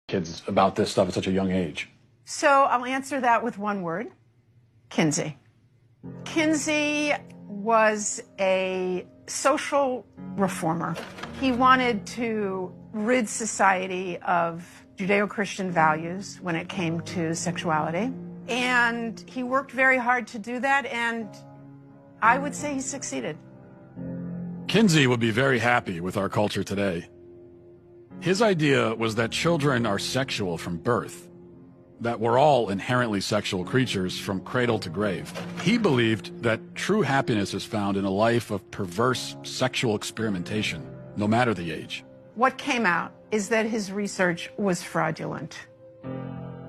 kids about this stuff at such a young age? So I'll answer that with one word: Kinsey. Kinsey was a social reformer. He wanted to rid society of Judeo-Christian values when it came to sexuality. And he worked very hard to do that, and I would say he succeeded. Kinsey would be very happy with our culture today. His idea was that children are sexual from birth, that we're all inherently sexual creatures from cradle to grave. He believed that true happiness is found in a life of perverse sexual experimentation, no matter the age. What came out is that his research was fraudulent.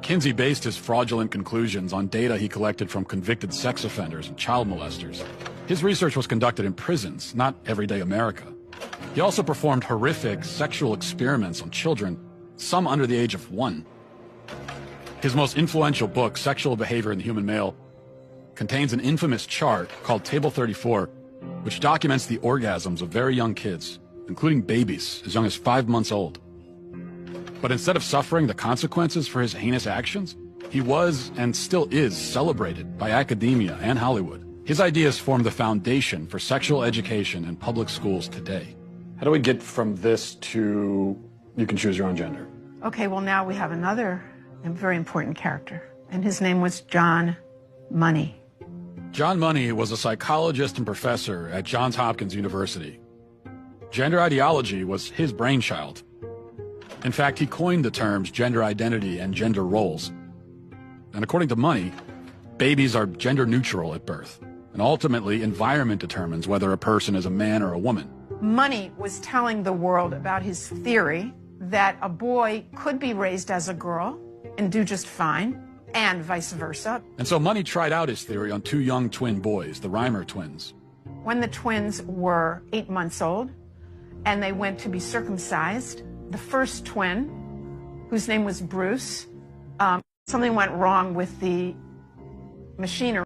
Kinsey based his fraudulent conclusions on data he collected from convicted sex offenders and child molesters. His research was conducted in prisons, not everyday America. He also performed horrific sexual experiments on children, some under the age of 1. His most influential book, Sexual Behavior in the Human Male, contains an infamous chart called Table 34, which documents the orgasms of very young kids, including babies as young as 5 months old. But instead of suffering the consequences for his heinous actions, he was and still is celebrated by academia and Hollywood. His ideas form the foundation for sexual education in public schools today. How do we get from this to you can choose your own gender? Okay, well, now we have another very important character, and his name was John Money. John Money was a psychologist and professor at Johns Hopkins University. Gender ideology was his brainchild. In fact, he coined the terms gender identity and gender roles. And according to Money, babies are gender neutral at birth, and ultimately environment determines whether a person is a man or a woman. Money was telling the world about his theory that a boy could be raised as a girl and do just fine, and vice versa. And so Money tried out his theory on 2 young twin boys, the Reimer twins. When the twins were 8 months old and they went to be circumcised, the first twin, whose name was Bruce, something went wrong with the machinery.